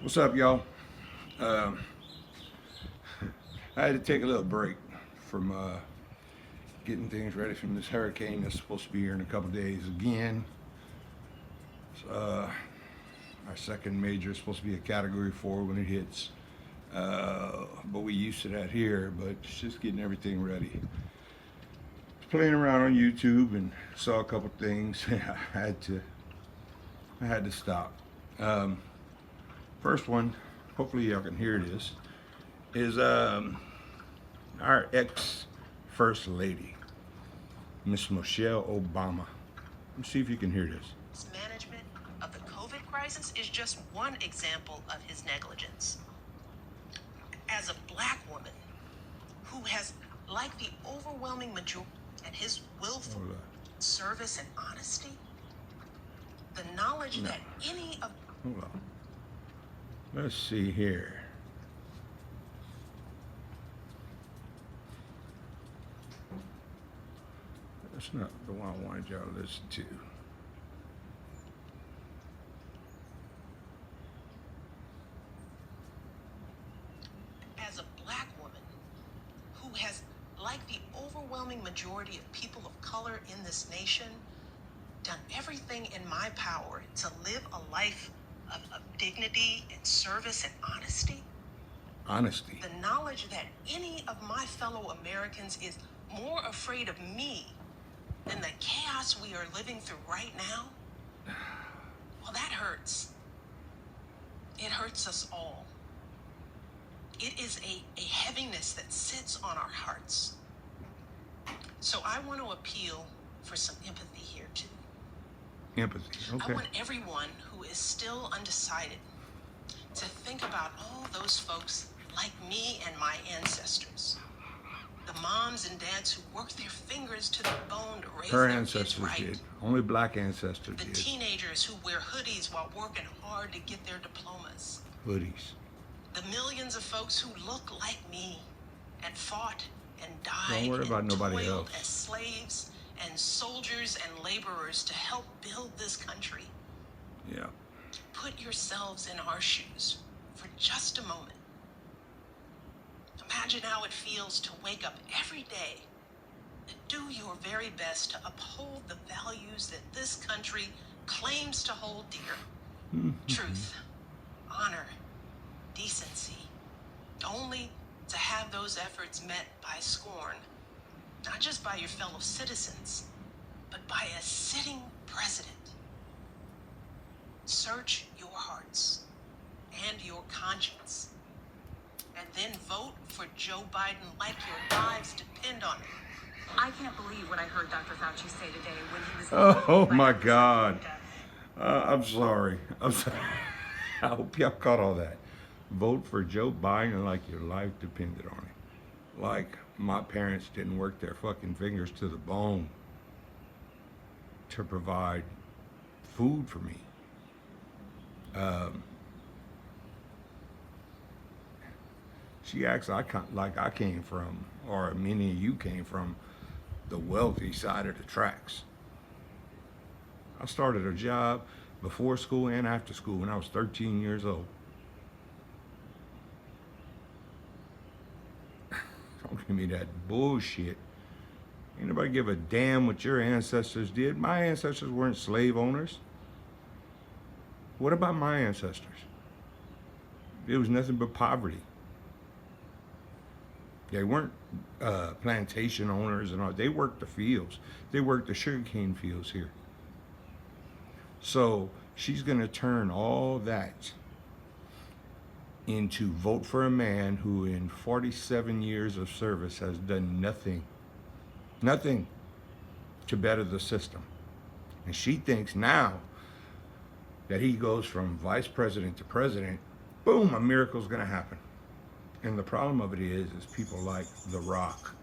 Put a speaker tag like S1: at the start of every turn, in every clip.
S1: What's up, y'all? Um, I had to take a little break from getting things ready from this hurricane that's supposed to be here in a couple days again. Our second major is supposed to be a Category 4 when it hits. But we used to that here, but it's just getting everything ready. Playing around on YouTube and saw a couple things. I had to stop. Um, First one, hopefully y'all can hear this, is our ex First Lady, Miss Michelle Obama. Let's see if you can hear this.
S2: Management of the COVID crisis is just one example of his negligence. As a black woman who has, like the overwhelming majority, and his willful service and honesty, the knowledge that any of...
S1: Hold on. Let's see here. That's not the one I wanted y'all to listen to.
S2: As a black woman who has, like the overwhelming majority of people of color in this nation, done everything in my power to live a life of dignity and service and honesty.
S1: Honesty.
S2: The knowledge that any of my fellow Americans is more afraid of me than the chaos we are living through right now, well, that hurts. It hurts us all. It is a heaviness that sits on our hearts. So I want to appeal for some empathy here too.
S1: Empathy. Okay.
S2: I want everyone who is still undecided to think about all those folks like me and my ancestors. The moms and dads who worked their fingers to the bone to raise
S1: Her
S2: their
S1: ancestors
S2: kids right.
S1: did. Only black ancestors
S2: The
S1: did.
S2: teenagers who wear hoodies while working hard to get their diplomas.
S1: Hoodies.
S2: The millions of folks who look like me and fought and died
S1: Don't worry about
S2: and
S1: nobody
S2: toiled
S1: else.
S2: as slaves and soldiers and laborers to help build this country.
S1: Yeah.
S2: Put yourselves in our shoes for just a moment. Imagine how it feels to wake up every day and do your very best to uphold the values that this country claims to hold dear. Truth, honor, decency, only to have those efforts met by scorn, not just by your fellow citizens, but by a sitting president. Search your hearts and your conscience, and then vote for Joe Biden like your lives depend on it.
S3: I can't believe what I heard Dr. Fauci say today when he was...
S1: Oh my God. I'm sorry. I'm sorry. I hope y'all caught all that. Vote for Joe Biden like your life depended on it. Like my parents didn't work their fucking fingers to the bone to provide food for me. She acts like I came from, or many of you came from, the wealthy side of the tracks. I started a job before school and after school when I was 13 years old. Don't give me that bullshit. Ain't nobody give a damn what your ancestors did. My ancestors weren't slave owners. What about my ancestors? It was nothing but poverty. They weren't plantation owners and all. They worked the fields. They worked the sugarcane fields here. So she's going to turn all that into vote for a man who in 47 years of service has done nothing to better the system. And she thinks now that he goes from vice president to president, boom, a miracle's going to happen. And the problem of it is people like The Rock,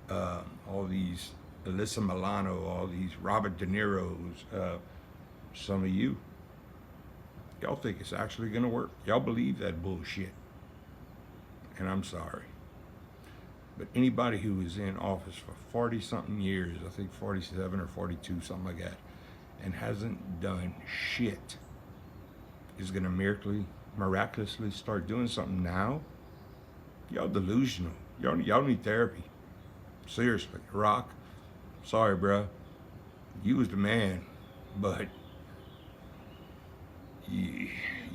S1: all these Alyssa Milano, all these Robert De Niro's, some of you, y'all think it's actually going to work. Y'all believe that bullshit. And I'm sorry. But anybody who is in office for 40-something years, I think 47 or 42, something like that, and hasn't done shit is going to miraculously start doing something now, y'all delusional. Y'all need therapy. Seriously, Rock. Sorry, bruh. You was the man, but you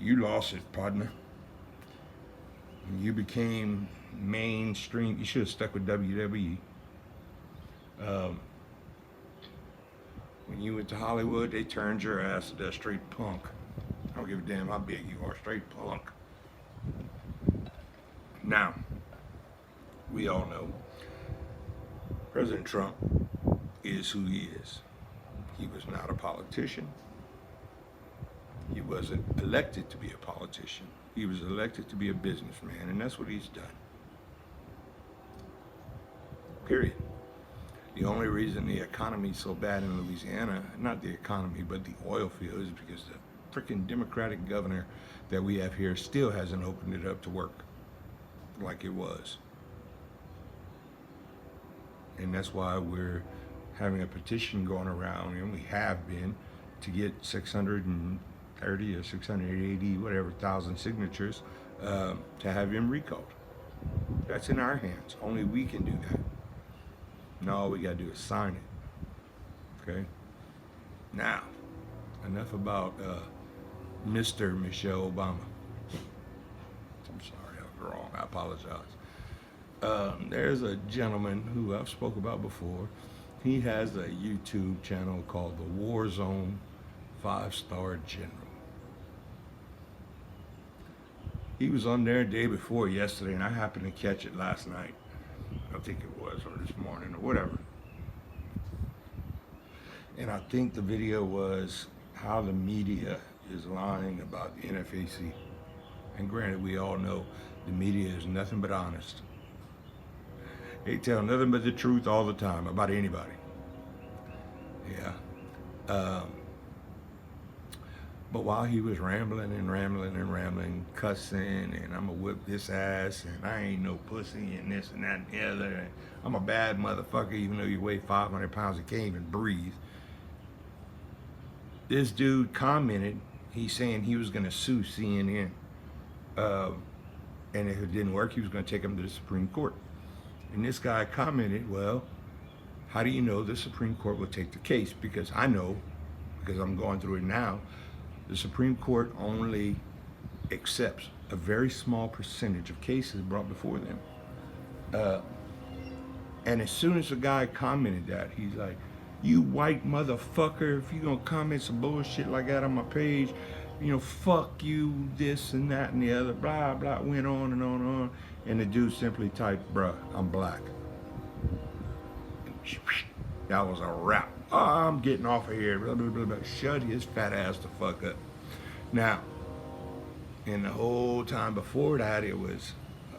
S1: lost it, partner. You became mainstream. You should have stuck with WWE. When you went to Hollywood, they turned your ass to that straight punk. I don't give a damn how big you are, straight punk. Now, we all know President Trump is who he is. He was not a politician. He wasn't elected to be a politician. He was elected to be a businessman, and that's what he's done. Period. The only reason the economy is so bad in Louisiana, not the economy, but the oil field, is because the freaking Democratic governor that we have here still hasn't opened it up to work like it was. And that's why we're having a petition going around, and we have been, to get 630 or 680, whatever, thousand signatures to have him recalled. That's in our hands. Only we can do that. Now all we gotta do is sign it. Okay? Now, enough about Mr. Michelle Obama. I'm sorry, I was wrong. I apologize. There's a gentleman who I've spoke about before. He has a YouTube channel called The War Zone 5-Star General. He was on there the day before yesterday, and I happened to catch it last night. I think it was, or this morning, or whatever. And I think the video was how the media is lying about the NFAC. And granted, we all know the media is nothing but honest. They tell nothing but the truth all the time about anybody. Yeah. But while he was rambling and rambling and rambling, cussing, and I'm gonna whip this ass, and I ain't no pussy, and this and that and the other, and I'm a bad motherfucker even though you weigh 500 pounds and can't even breathe. This dude commented, he's saying he was gonna sue CNN. And if it didn't work, he was gonna take him to the Supreme Court. And this guy commented, well, how do you know the Supreme Court will take the case? Because I know, because I'm going through it now, the Supreme Court only accepts a very small percentage of cases brought before them. And as soon as the guy commented that, he's like, you white motherfucker, if you're gonna comment some bullshit like that on my page, you know, fuck you, this and that and the other, blah, blah, went on and on and on. And the dude simply typed, bruh, I'm black. That was a wrap. Oh, I'm getting off of here. Blah, blah, blah, blah. Shut his fat ass the fuck up. Now, and the whole time before that, it was,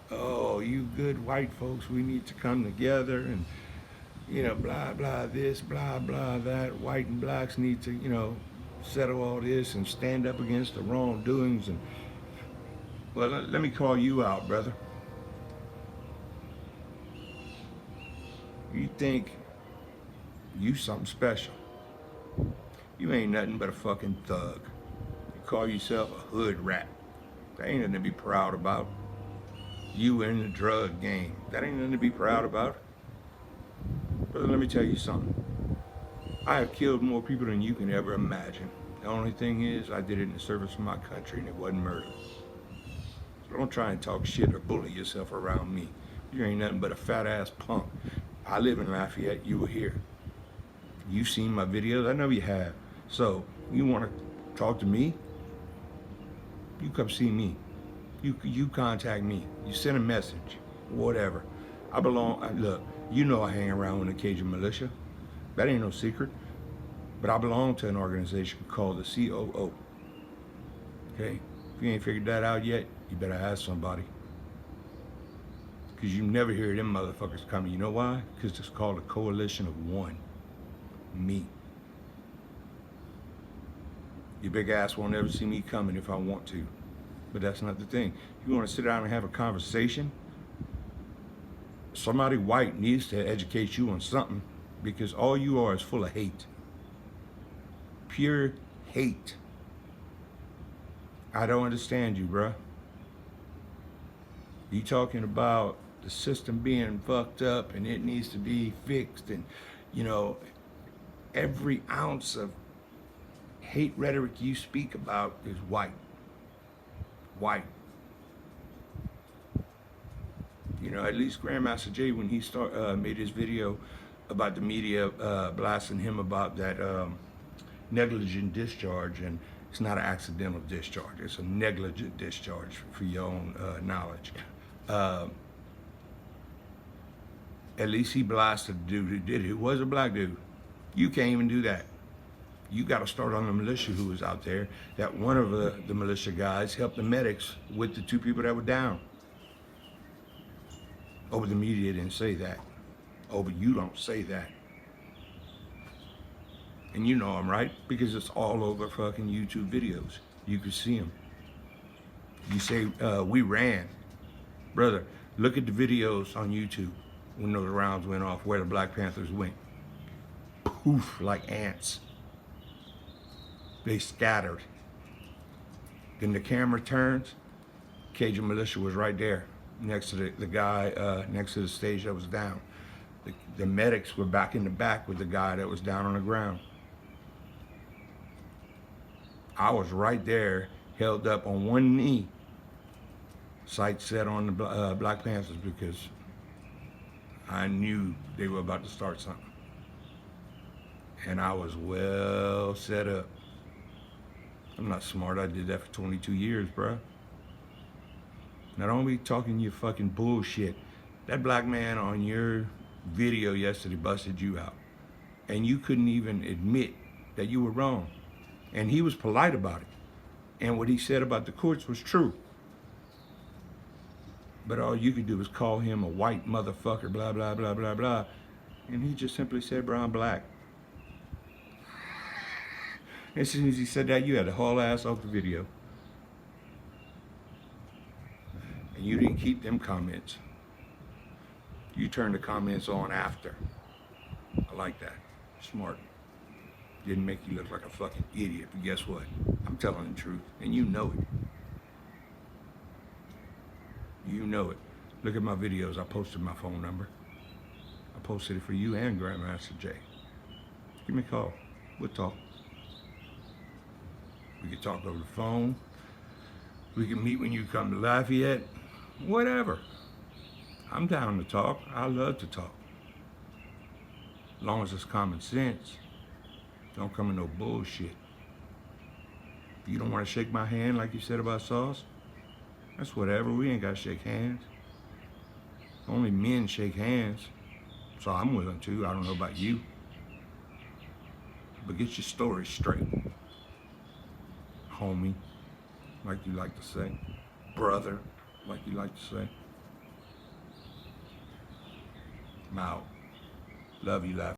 S1: oh, you good white folks, we need to come together and, you know, blah, blah, this, blah, blah, that. White and blacks need to, you know, settle all this and stand up against the wrongdoings. And, well, let me call you out, brother. You think you something special. You ain't nothing but a fucking thug. You call yourself a hood rat. That ain't nothing to be proud about. You in the drug game. That ain't nothing to be proud about. Brother, let me tell you something. I have killed more people than you can ever imagine. The only thing is, I did it in the service of my country and it wasn't murder. So don't try and talk shit or bully yourself around me. You ain't nothing but a fat ass punk. I live in Lafayette, you were here. You've seen my videos, I know you have. So, you wanna talk to me? You come see me. You contact me. You send a message, whatever. I belong, look, you know I hang around with the Cajun militia. That ain't no secret. But I belong to an organization called the COO. Okay? If you ain't figured that out yet, you better ask somebody. Because you never hear them motherfuckers coming. You know why? Because it's called a coalition of one. Me. Your big ass won't ever see me coming if I want to. But that's not the thing. You want to sit down and have a conversation? Somebody white needs to educate you on something, because all you are is full of hate. Pure hate. I don't understand you, bruh. You talking about the system being fucked up and it needs to be fixed, and you know, every ounce of hate rhetoric you speak about is white. White. You know, at least Grandmaster Jay, when he made his video about the media blasting him about that negligent discharge, and it's not an accidental discharge, it's a negligent discharge for your own knowledge. At least he blasted the dude who did it, who was a black dude. You can't even do that. You got to start on the militia who was out there, that one of the militia guys helped the medics with the 2 people that were down. Oh, but the media didn't say that. Oh, but you don't say that. And you know I'm right, because it's all over fucking YouTube videos. You can see them. You say, we ran. Brother, look at the videos on YouTube when those rounds went off, where the Black Panthers went. Poof, like ants. They scattered. Then the camera turns, Cajun militia was right there, next to the guy, next to the stage that was down. The medics were back in the back with the guy that was down on the ground. I was right there, held up on one knee, sight set on the Black Panthers, because I knew they were about to start something. And I was well set up. I'm not smart, I did that for 22 years, bro. Now don't be talking your fucking bullshit. That black man on your video yesterday busted you out, and you couldn't even admit that you were wrong. And he was polite about it. And what he said about the courts was true. But all you could do was call him a white motherfucker, blah, blah, blah, blah, blah. And he just simply said, bro, I'm black. As soon as he said that, you had to haul ass off the video. And you didn't keep them comments. You turned the comments on after. I like that. Smart. Didn't make you look like a fucking idiot, but guess what? I'm telling the truth, and you know it. You know it. Look at my videos. I posted my phone number. I posted it for you and Grandmaster Jay. Give me a call. We'll talk. We can talk over the phone. We can meet when you come to Lafayette. Whatever. I'm down to talk. I love to talk. As long as it's common sense. Don't come in no bullshit. If you don't want to shake my hand like you said about Sauce, that's whatever. We ain't got to shake hands. Only men shake hands. So I'm willing to. I don't know about you. But get your story straight. Homie, like you like to say. Brother, like you like to say. I'm out. Love you, laugh.